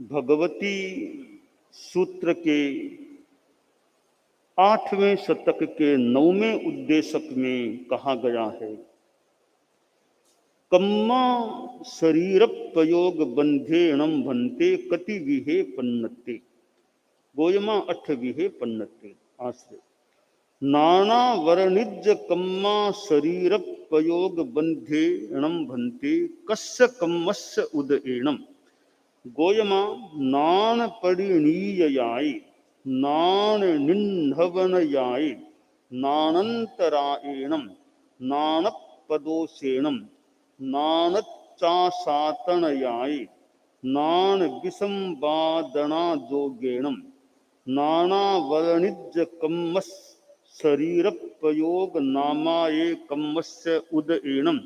भगवती सूत्र के 8वें शतक के 9वें उद्देशक में कहा गया है, कम्मा शरीर प्रयोग बंधेणम भन्ते कति विहे पन्नते गोयमा 8 विहे पन्नते आश्रय नाना वर्णिज कम्मा शरीर प्रयोग बंधेणम भन्ते कस्य कम्मस्य उदएणम गोयमा नान परिणीययाय नान निन्धवनयाय नानंतराएणम नानपदोषेणम नानच्चासातनयाय नान विसंवादनाजोगेणम नाना वर्णिज कम्मस शरीर प्रयोग नामाये कम्मस्य उदएणम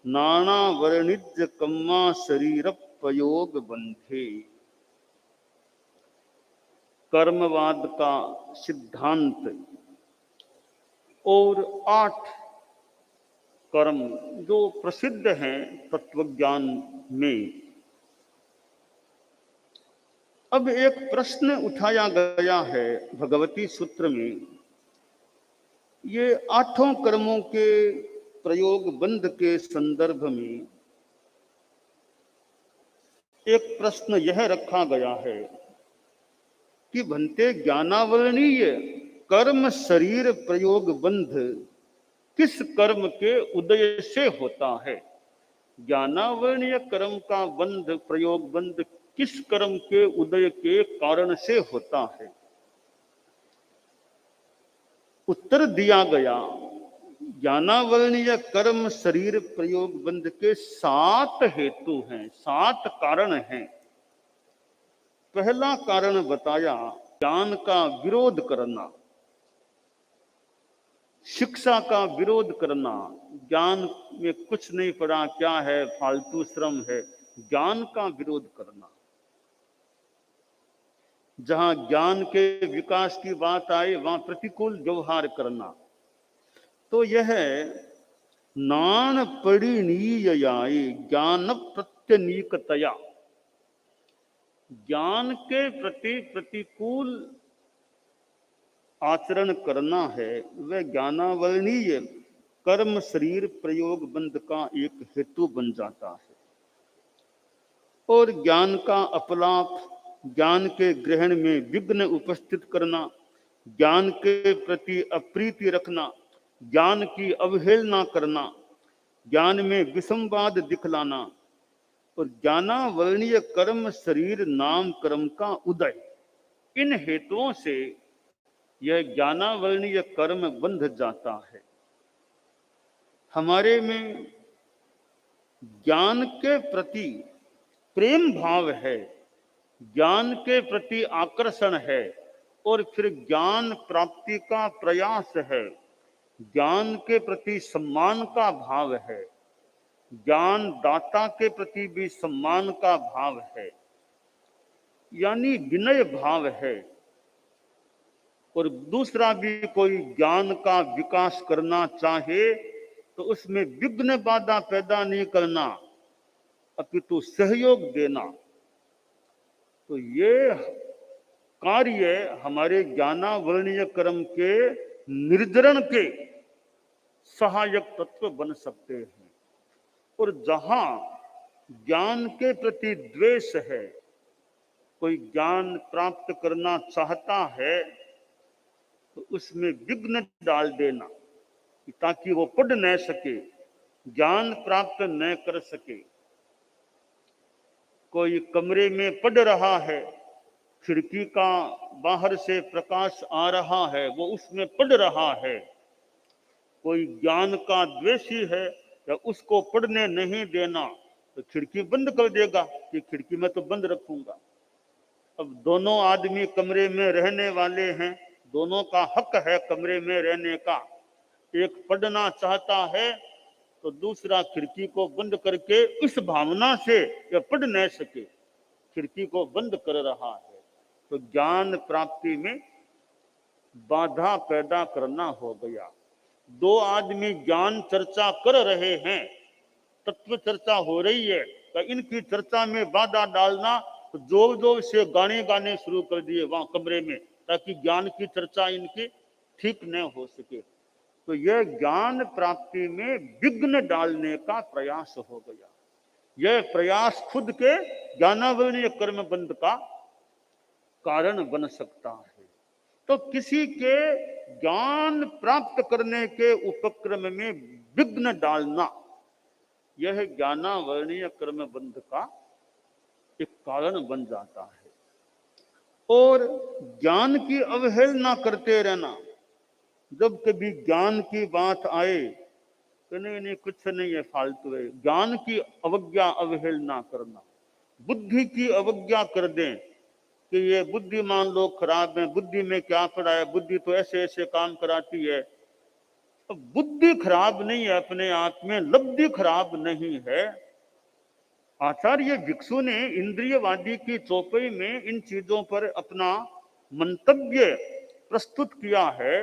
नाना वर्णिज कम्मा शरीर प्रयोग बंधे। कर्मवाद का सिद्धांत और 8 कर्म जो प्रसिद्ध हैं तत्वज्ञान में। अब एक प्रश्न उठाया गया है भगवती सूत्र में, ये 8 कर्मों के प्रयोग बंध के संदर्भ में एक प्रश्न यह रखा गया है कि भन्ते ज्ञानावर्णीय कर्म शरीर प्रयोग बंध किस कर्म के उदय से होता है। ज्ञानावर्णीय कर्म का बंध प्रयोग बंध किस कर्म के उदय के कारण से होता है। उत्तर दिया गया, ज्ञानावर्णीय कर्म शरीर प्रयोग बंध के 7 हेतु हैं, 7 कारण हैं। पहला कारण बताया, ज्ञान का विरोध करना, शिक्षा का विरोध करना। ज्ञान में कुछ नहीं पड़ा, क्या है, फालतू श्रम है, ज्ञान का विरोध करना। जहां ज्ञान के विकास की बात आए वहां प्रतिकूल व्यवहार करना। तो यह नान परिणीययाय ज्ञान प्रत्यनीकतया, ज्ञान के प्रति प्रतिकूल आचरण करना है, वह ज्ञानावर्णीय कर्म शरीर प्रयोग बंध का एक हेतु बन जाता है। और ज्ञान का अपलाप, ज्ञान के ग्रहण में विघ्न उपस्थित करना, ज्ञान के प्रति अप्रीति रखना, ज्ञान की अवहेलना करना, ज्ञान में विसंवाद दिखलाना और ज्ञानावर्णीय कर्म शरीर नाम कर्म का उदय, इन हेतुओं से यह ज्ञानावर्णीय कर्म बंध जाता है। हमारे में ज्ञान के प्रति प्रेम भाव है, ज्ञान के प्रति आकर्षण है और फिर ज्ञान प्राप्ति का प्रयास है, ज्ञान के प्रति सम्मान का भाव है, ज्ञान दाता के प्रति भी सम्मान का भाव है, यानी विनय भाव है। और दूसरा भी कोई ज्ञान का विकास करना चाहे तो उसमें विघ्न बाधा पैदा नहीं करना, अपितु सहयोग देना। तो ये कार्य हमारे ज्ञानावर्णीय कर्म के निर्जरण के सहायक तत्व बन सकते हैं। और जहां ज्ञान के प्रति द्वेष है, कोई ज्ञान प्राप्त करना चाहता है तो उसमें विघ्न डाल देना ताकि वो पढ़ न सके, ज्ञान प्राप्त न कर सके। कोई कमरे में पढ़ रहा है, खिड़की का बाहर से प्रकाश आ रहा है, वो उसमें पढ़ रहा है। कोई ज्ञान का द्वेषी है या उसको पढ़ने नहीं देना तो खिड़की बंद कर देगा कि खिड़की में तो बंद रखूंगा। अब दोनों आदमी कमरे में रहने वाले हैं, दोनों का हक है कमरे में रहने का। एक पढ़ना चाहता है तो दूसरा खिड़की को बंद करके इस भावना से या पढ़ न सके खिड़की को बंद कर रहा है, तो ज्ञान प्राप्ति में बाधा पैदा करना हो गया। 2 आदमी ज्ञान चर्चा कर रहे हैं, तत्व चर्चा हो रही है, तो इनकी चर्चा में बाधा डालना तो जोर जोर से गाने गाने शुरू कर दिए वहां कमरे में, ताकि ज्ञान की चर्चा इनकी ठीक न हो सके। तो यह ज्ञान प्राप्ति में विघ्न डालने का प्रयास हो गया। यह प्रयास खुद के ज्ञानावरणीय कर्म बंध का कारण बन सकता है। तो किसी के ज्ञान प्राप्त करने के उपक्रम में विघ्न डालना, यह ज्ञानावरणीय कर्म बंध का एक कारण बन जाता है। और ज्ञान की अवहेलना करते रहना, जब कभी ज्ञान की बात आए तो नहीं नहीं कुछ नहीं है, फालतू है, ज्ञान की अवज्ञा अवहेलना करना, बुद्धि की अवज्ञा कर दें कि ये बुद्धिमान लोग खराब हैं, बुद्धि में क्या पड़ा है, बुद्धि तो ऐसे ऐसे काम कराती है। तो बुद्धि खराब नहीं है अपने आप में, लब्धि खराब नहीं है। आचार्य भिक्षु ने इंद्रियवादी की चौपाई में इन चीजों पर अपना मंतव्य प्रस्तुत किया है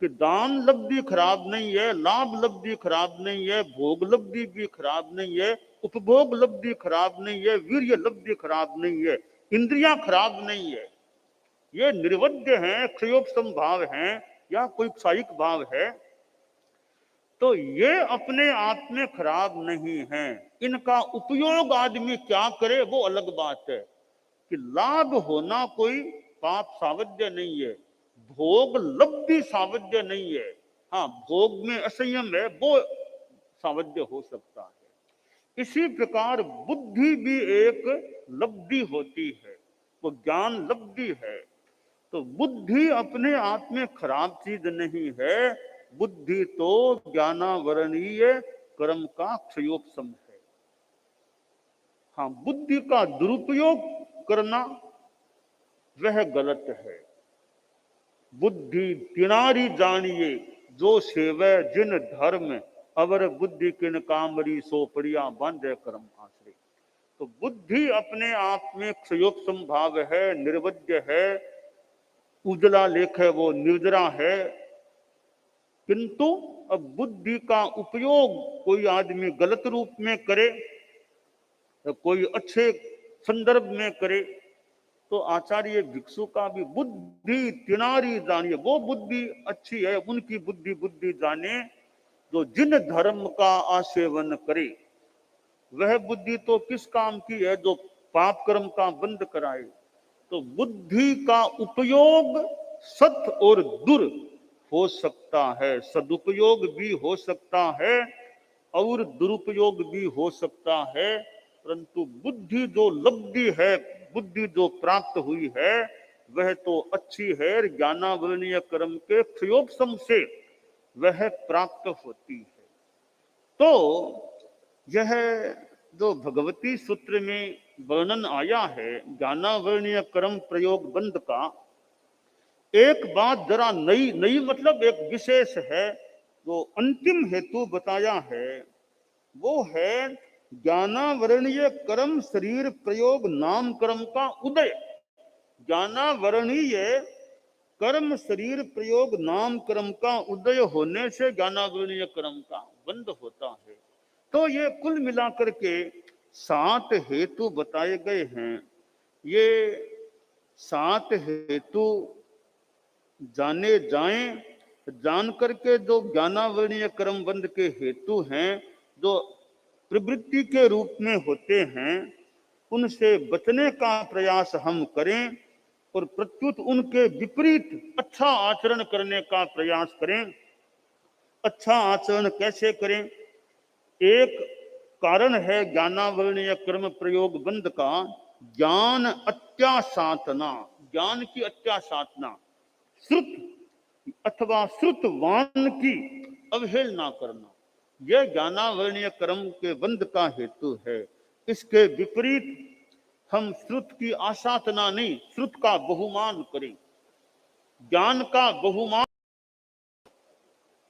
कि दान लब्धि खराब नहीं है, लाभ लब्धि खराब नहीं है, भोग लब्धि भी खराब नहीं है, उपभोग लब्धि खराब नहीं है, वीर्य लब्धि खराब नहीं है, इंद्रियां खराब नहीं है। ये निर्वध्य हैं, क्षयोपम भाव हैं या कोई क्षयिक भाव है, तो ये अपने आप में खराब नहीं है। इनका उपयोग आदमी क्या करे वो अलग बात है, कि लाभ होना कोई पाप सावध्य नहीं है, भोग लब्धि सावध्य नहीं है। हाँ, भोग में असंयम है वो सावध्य हो सकता है। इसी प्रकार बुद्धि भी एक लब्धि होती है, वो ज्ञान लब्धि है। तो बुद्धि अपने आप में खराब चीज नहीं है, बुद्धि तो ज्ञानावरणीय कर्म का क्षयोपम है। हाँ, बुद्धि का दुरुपयोग करना वह गलत है। बुद्धि तिनारी जानिए जो सेवै जिन धर्म, अवर बुद्धि किन कामरी सो पड़िया बांधे कर्म आश्रय। तो बुद्धि अपने आप में क्षयोपम भाव है, निर्वध्य है, उजला लेख है वो निर्जरा है। किंतु अब बुद्धि का उपयोग कोई आदमी गलत रूप में करे, कोई अच्छे संदर्भ में करे, तो आचार्य भिक्षु का भी बुद्धि तिनारी जानिए, वो बुद्धि अच्छी है, उनकी बुद्धि बुद्धि जाने जो जिन धर्म का आसेवन करे। वह बुद्धि तो किस काम की है, जो पाप कर्म का बंद कराए। तो बुद्धि का उपयोग सत और दुर हो सकता है, सदुपयोग भी हो सकता है और दुरुपयोग भी हो सकता है, परंतु बुद्धि जो लब्धि है, बुद्धि जो प्राप्त हुई है, वह तो अच्छी है। ज्ञानावरणीय कर्म के क्षयोपम से वह प्राप्त होती है। तो यह जो भगवती सूत्र में वर्णन आया है ज्ञानावरणीय कर्म प्रयोग बंध का, एक बात जरा नई नई मतलब एक विशेष है, जो अंतिम हेतु बताया है वो है ज्ञानावरणीय कर्म शरीर प्रयोग नाम कर्म का उदय। ज्ञानावरणीय कर्म शरीर प्रयोग नाम कर्म का उदय होने से ज्ञानावरणीय कर्म का बंध होता है। तो ये कुल मिलाकर के 7 हेतु बताए गए हैं। ये 7 हेतु जाने जाएं, जान करके जो ज्ञानावरणीय कर्म बंध के हेतु हैं, जो प्रवृत्ति के रूप में होते हैं, उनसे बचने का प्रयास हम करें और प्रत्युत उनके विपरीत अच्छा आचरण करने का प्रयास करें। अच्छा आचरण कैसे करें? एक कारण है ज्ञानावरणीय कर्म प्रयोग बंध का ज्ञान अत्यासाधना, ज्ञान की अत्यासाधना, श्रुत अथवा श्रुतवान की अवहेलना करना, यह ज्ञानावरणीय कर्म के बंध का हेतु है। इसके विपरीत हम श्रुत की आसाधना नहीं, श्रुत का बहुमान करें, ज्ञान का बहुमान।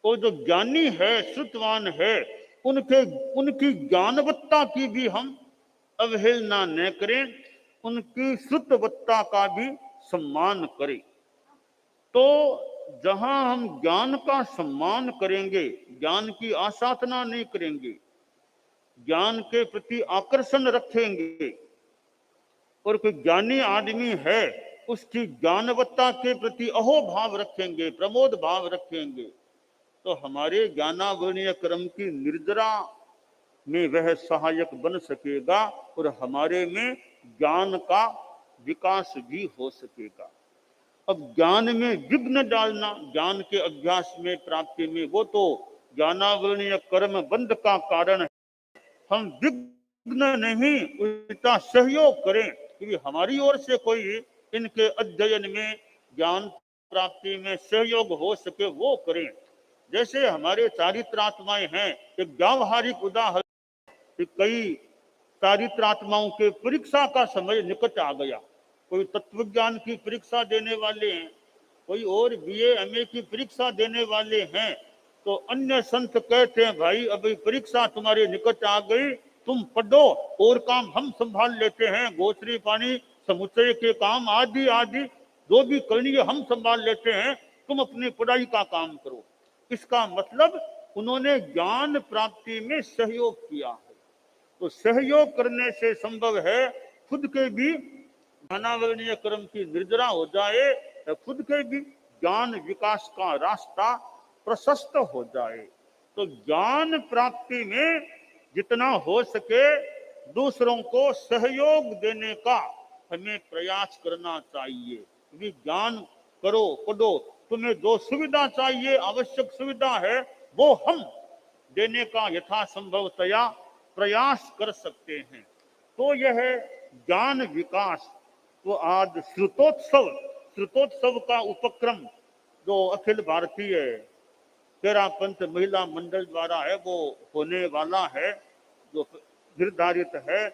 वो जो ज्ञानी है, श्रुतवान है, उनकी ज्ञानवत्ता की भी हम अवहेलना न करें, उनकी श्रुतवत्ता का भी सम्मान करें। तो जहां हम ज्ञान का सम्मान करेंगे, ज्ञान की आसाधना नहीं करेंगे, ज्ञान के प्रति आकर्षण रखेंगे, और कोई ज्ञानी आदमी है, उसकी ज्ञानवत्ता के प्रति अहोभाव रखेंगे, प्रमोद भाव रखेंगे, तो हमारे ज्ञानावरणीय क्रम की निर्जरा में वह सहायक बन सकेगा और हमारे में ज्ञान का विकास भी हो सकेगा। अब ज्ञान में विघ्न डालना, ज्ञान के अभ्यास में, प्राप्ति में, वो तो ज्ञानावरणीय कर्म बंध का कारण है। हम विघ्न नहीं, उल्टा सहयोग करें, क्योंकि हमारी ओर से कोई इनके अध्ययन में, ज्ञान प्राप्ति में सहयोग हो सके वो करें। जैसे हमारे चारित्रात्माएं हैं, एक व्यावहारिक उदाहरण, कई चारित्रात्माओं के परीक्षा का समय निकट आ गया। कोई तत्वज्ञान की परीक्षा देने वाले हैं, कोई और बीए एमए की परीक्षा देने वाले हैं, तो अन्य संत कहते हैं भाई अभी परीक्षा तुम्हारी निकट आ गई, तुम पढ़ो, और काम हम संभाल लेते हैं, गोचरी पानी समुच्चय के काम आदि आदि जो भी करनी है हम संभाल लेते हैं, तुम अपनी पढ़ाई का काम करो। इसका मतलब उन्होंने ज्ञान प्राप्ति में सहयोग किया है। तो सहयोग करने से संभव है खुद के भी ज्ञानावरणीय कर्म की निर्जरा हो जाए, खुद के भी ज्ञान विकास का रास्ता प्रशस्त हो जाए। तो ज्ञान प्राप्ति में जितना हो सके दूसरों को सहयोग देने का हमें प्रयास करना चाहिए। क्योंकि ज्ञान करो, पढ़ो, तुम्हें जो सुविधा चाहिए, आवश्यक सुविधा है, वो हम देने का यथासंभवतया प्रयास कर सकते हैं। तो यह ज्ञान विकास, तो आज श्रुतोत्सव का उपक्रम जो अखिल भारतीय तेरापंथ महिला मंडल द्वारा है वो होने वाला है, जो निर्धारित है।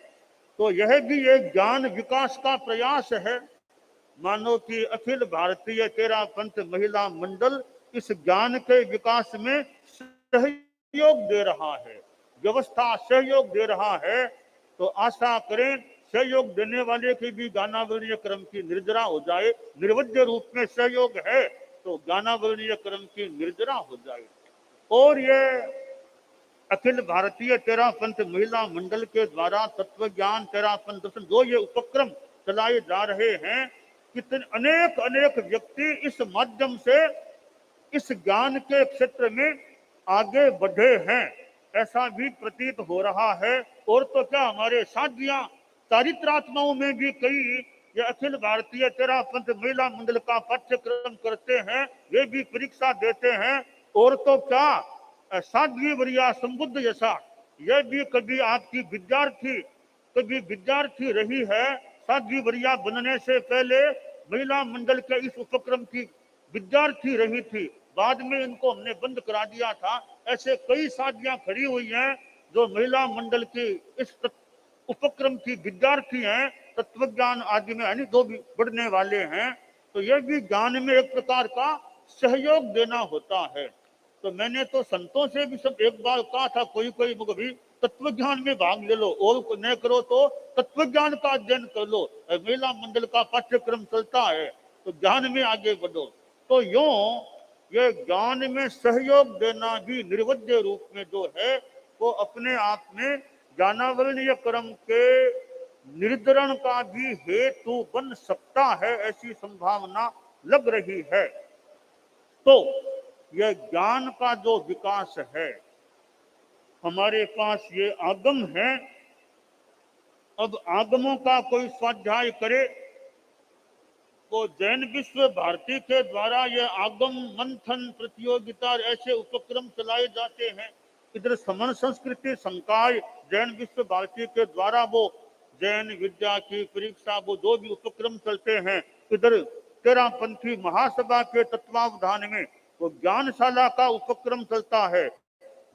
तो यह भी एक ज्ञान विकास का प्रयास है। मानो कि अखिल भारतीय तेरापंथ महिला मंडल इस ज्ञान के विकास में सहयोग दे रहा है, व्यवस्था सहयोग दे रहा है। तो आशा करें सहयोग देने वाले की भी ज्ञानावरणीय क्रम की निर्जरा हो जाए, निर्वध्य रूप में सहयोग है तो ज्ञानावरणीय क्रम की निर्जरा हो जाए। और ये अखिल भारतीय तेरापंथ महिला मंडल के द्वारा तत्व ज्ञान तेरापंथ दर्शन जो ये उपक्रम चलाए जा रहे हैं, कितने अनेक अनेक व्यक्ति इस माध्यम से इस ज्ञान के क्षेत्र में आगे बढ़े हैं, ऐसा भी प्रतीत हो रहा है। और तो क्या, हमारे साधियां चारित्रात्माओं में भी कई ये अखिल भारतीय तेरापंथ महिला मंडल का पाठ्यक्रम करते हैं, वे भी परीक्षा देते हैं। और तो क्या, साध्वी वरिया संबुद्ध यशा, यह भी कभी आपकी विद्यार्थी रही है। साध्वी वरिया बनने से पहले महिला मंडल के इस उपक्रम की विद्यार्थी रही थी, बाद में इनको हमने बंद करा दिया था। ऐसे कई साधियां खड़ी हुई हैं जो महिला मंडल की इस उपक्रम की विद्यार्थी हैं, तत्वज्ञान आदि में यानी जो भी बढ़ने वाले हैं। तो यह भी ज्ञान में एक प्रकार का सहयोग देना होता है। तो मैंने तो संतों से भी सब एक बार कहा था, कोई भी तत्व ज्ञान में भाग ले लो, और न करो तो तत्व ज्ञान का अध्ययन कर लो, महिला मंडल का पाठ्यक्रम चलता है तो ज्ञान में आगे बढ़ो। तो यूं ये ज्ञान में सहयोग देना भी निर्वध्य रूप में जो है वो अपने आप में ज्ञानावरणीय क्रम के निर्धरण का भी हेतु बन सकता है, ऐसी संभावना लग रही है। तो यह ज्ञान का जो विकास है, हमारे पास ये आगम है। अब आगमों का कोई स्वाध्याय करे तो जैन विश्व भारती के द्वारा ये आगम मंथन प्रतियोगिता ऐसे उपक्रम चलाए जाते हैं। इधर समन संस्कृति संकाय जैन विश्व भारती के द्वारा वो जैन विद्या की परीक्षा, वो जो भी उपक्रम चलते हैं, इधर तेरापंथी महासभा के तत्वावधान में वो ज्ञानशाला का उपक्रम चलता है।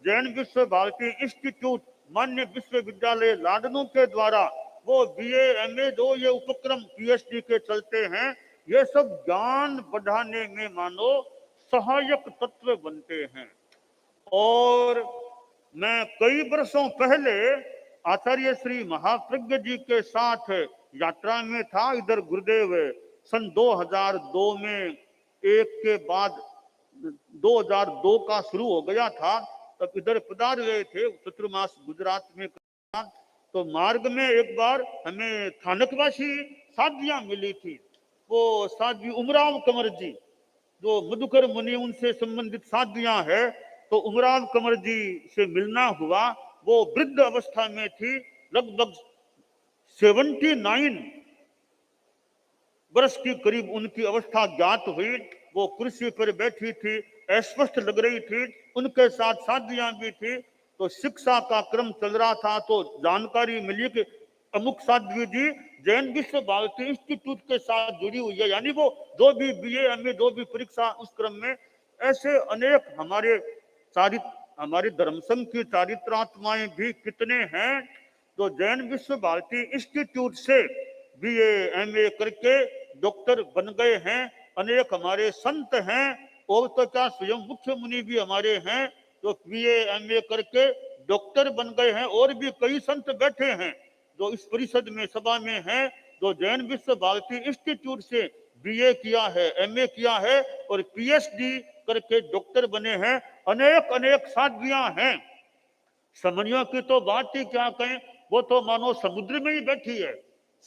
जैन विश्व भारती इंस्टीट्यूट मान्य विश्वविद्यालय लाडनू के द्वारा वो बीए एमए जो ये उपक्रम पीएचडी के चलते हैं, ये सब ज्ञान बढ़ाने में मानो सहायक तत्व बनते हैं। और मैं कई वर्षों पहले आचार्य श्री महाप्रज्ञ जी के साथ यात्रा में था। इधर गुरुदेव सन 2002 में, एक के बाद 2002 का शुरू हो गया था, तब इधर पधार गए थे चतुर्मास गुजरात में। तो मार्ग में एक बार हमें थानकवासी साध्वियां मिली थी। वो साध्वी उमराव कंवर जी, जो मधुकर मुनि उनसे संबंधित साध्वियां है, तो उमराव कंवर जी से मिलना हुआ। वो वृद्ध अवस्था में थी, लगभग 79 वर्ष की करीब उनकी अवस्था ज्ञात हुई। वो कुर्सी पर बैठी थी, अस्वस्थ लग रही थी, उनके साथ साथियां भी थी। तो शिक्षा का क्रम चल रहा था, तो जानकारी मिली कि अमुक साध्वी जी जैन विश्व भारती इंस्टीट्यूट के साथ जुड़ी हुई है, यानी वो जो भी बीए एमए जो भी परीक्षा उस क्रम में, ऐसे अनेक हमारे धर्म संघ की चारित्रात्माएं भी कितने हैं जो जैन विश्व भारती इंस्टीट्यूट से बीए एमए करके डॉक्टर बन गए हैं। अनेक हमारे संत हैं, और तो क्या स्वयं मुख्य मुनि भी हमारे हैं जो बीए एमए करके डॉक्टर बन गए हैं। और भी कई संत बैठे हैं जो इस परिषद में सभा में हैं, जो जैन विश्व भारती इंस्टीट्यूट से बीए किया है, एमए किया है और पीएचडी करके डॉक्टर बने हैं। अनेक अनेक साध्वियां हैं। समनियों की तो बात ही क्या कहें, वो तो मानो समुद्र में ही बैठी है।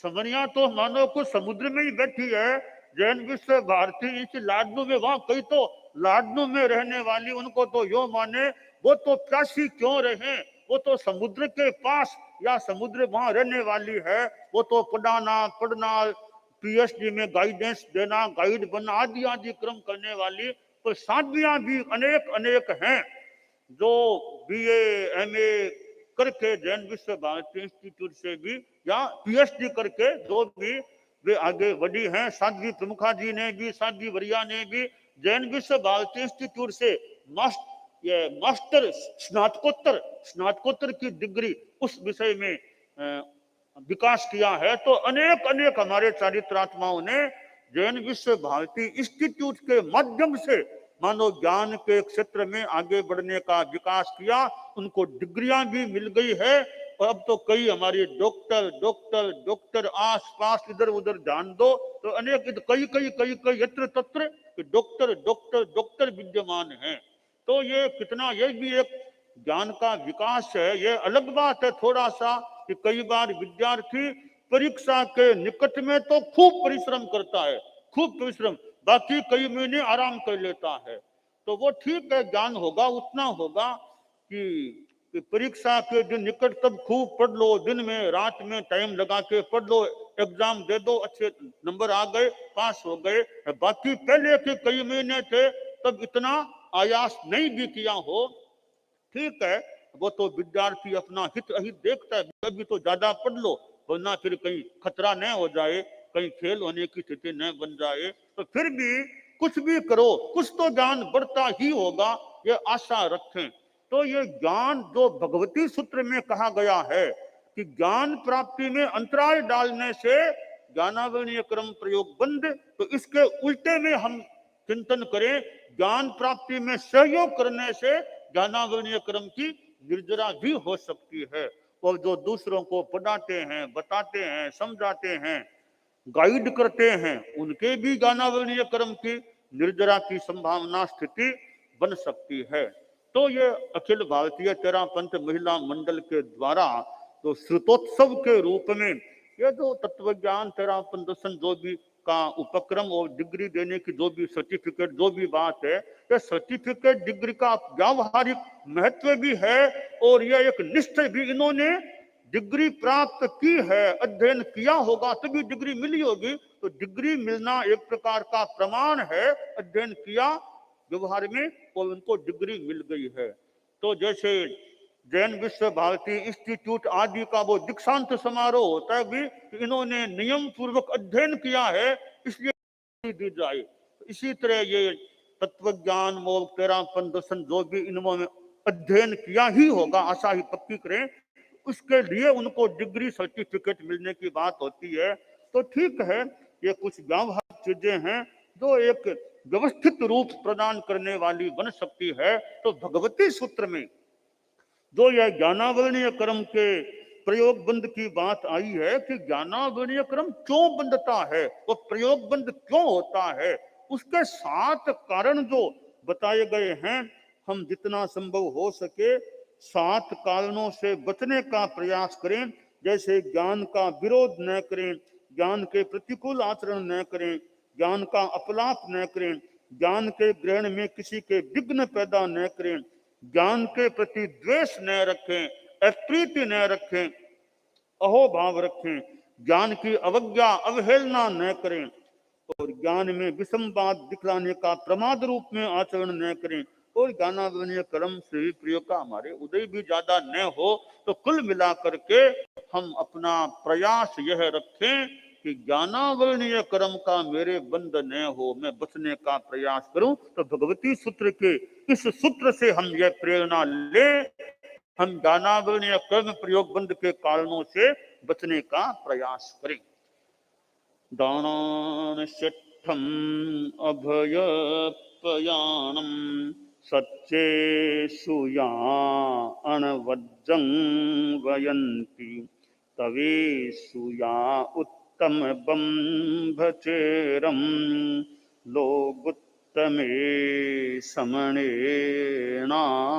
समनिया तो मानो कुछ समुद्र में ही बैठी है। जैन विश्व भारती इस लाडनू में, वहां कई तो लाडनू में रहने वाली, उनको तो यो माने वो तो प्यासी क्यों रहे, वो तो समुद्र के पास या समुद्र वहां रहने वाली है। वो तो पढ़ना पीएचडी में गाइडेंस देना, गाइड बनना आदि आदि क्रम करने वाली तो साध्वियां भी अनेक अनेक हैं जो बीए एमए करके जैन विश्व भारती इंस्टीट्यूट से भी या पीएचडी करके जो भी वे आगे बढ़ी हैं। साध्वी प्रमुखा जी ने भी, साध्वी वरिया ने भी जैन विश्व भारती इंस्टीट्यूट से मास्टर स्नातकोत्तर की डिग्री उस विषय में विकास किया है। तो अनेक अनेक हमारे चारित्रात्माओं ने जैन विश्व भारती इंस्टीट्यूट के माध्यम से मानव ज्ञान के क्षेत्र में आगे बढ़ने का विकास किया। उनको डिग्रियां भी मिल गई है और अब तो कई हमारे डॉक्टर आस पास इधर उधर ध्यान दो तो अनेक कई यत्र तत्र डॉक्टर विद्यमान हैं। तो ये कितना, ये भी एक ज्ञान का विकास है। ये अलग बात है थोड़ा सा कि कई बार विद्यार्थी परीक्षा के निकट में तो खूब परिश्रम करता है, खूब परिश्रम, बाकी कई महीने आराम कर लेता है। तो वो ठीक है, ज्ञान होगा उतना होगा कि परीक्षा के दिन निकट तब खूब पढ़ लो, दिन में रात में टाइम लगा के पढ़ लो, एग्जाम दे दो, अच्छे नंबर आ गए, पास हो गए। बाकी पहले के कई महीने थे तब इतना आयास नहीं भी किया हो, ठीक है, वो तो विद्यार्थी अपना हित अहित देखता है, अभी तो ज्यादा पढ़ लो वरना फिर कहीं खतरा न हो जाए, कहीं फेल होने की स्थिति न बन जाए। तो फिर भी कुछ भी करो, कुछ तो ज्ञान बढ़ता ही होगा, ये आशा रखें। तो ये ज्ञान जो भगवती सूत्र में कहा गया है कि ज्ञान प्राप्ति में अंतराय डालने से ज्ञानावरणीय क्रम प्रयोग बंद, तो इसके उल्टे में हम चिंतन करें, ज्ञान प्राप्ति में सहयोग करने से ज्ञानावरणीय क्रम की निर्जरा भी हो सकती है। और जो दूसरों को पढ़ाते हैं, बताते हैं, समझाते हैं, गाइड करते हैं, उनके भी ज्ञानावरणीय क्रम की निर्जरा की संभावना स्थिति बन सकती है। तो ये अखिल भारतीय तेरापंथ महिला मंडल के द्वारा तो श्रुतोत्सव के रूप में ये जो तत्वज्ञान तेरापंथ दर्शन जो भी का उपक्रम और डिग्री देने की जो भी सर्टिफिकेट जो भी बात है, ये सर्टिफिकेट डिग्री का व्यावहारिक महत्व भी है और यह एक निश्चय भी, इन्होंने डिग्री प्राप्त की है, अध्ययन किया होगा तभी डिग्री मिली होगी। तो डिग्री मिलना एक प्रकार का प्रमाण है, अध्ययन किया व्यवहार में और उनको डिग्री मिल गई है। तो जैसे जैन विश्व भारती इंस्टीट्यूट आदि का वो दीक्षांत समारोह होता है भी, इन्होंने नियम पूर्वक अध्ययन किया है इसलिए दी जाए। इसी तरह ये तत्वज्ञान मोह तेरापंथ दर्शन जो भी इन्होंने अध्ययन किया ही होगा, आशा ही पक्की करें, उसके लिए उनको डिग्री सर्टिफिकेट मिलने की बात होती है। तो ठीक है, ये कुछ व्यावहारिक चीजें हैं जो एक व्यवस्थित रूप प्रदान करने वाली बन सकती है। तो भगवती सूत्र में जो यह ज्ञानावरणीय क्रम के प्रयोग बंद की बात आई है कि ज्ञानावरणीय क्रम क्यों बंधता है, वो प्रयोग बंद क्यों होता है, उसके 7 कारण जो बताए गए हैं, हम जितना संभव हो सके 7 कारणों से बचने का प्रयास करें। जैसे ज्ञान का विरोध न करें, ज्ञान के प्रतिकूल आचरण न करें, ज्ञान का अपलाप न करें, ज्ञान के ग्रहण में किसी के विघ्न पैदा न करें, ज्ञान के प्रति द्वेष न रखें, अप्रीति न रखें, अहोभाव रखें, ज्ञान की अवज्ञा अवहेलना न करें और ज्ञान में विषमवाद दिखलाने का प्रमाद रूप में आचरण न करें और ज्ञानावरणीय कर्म से भी प्रयोग का हमारे उदय भी ज्यादा न हो। तो कुल मिला करके हम अपना प्रयास यह रखें कि ज्ञानावरणीय कर्म का मेरे बंद न हो, मैं बचने का प्रयास करूं। तो भगवती सूत्र के इस सूत्र से हम यह प्रेरणा ले, हम ज्ञानावरणीय कर्म प्रयोग बंद के कारणों से बचने का प्रयास करें। दानान शिष्ठम अभयपयानम सच्चेषु या अणवज्रं वयन्ति तवेषु या उत्तम बम्भचेरम लोगुत्तमे समणेनात्मना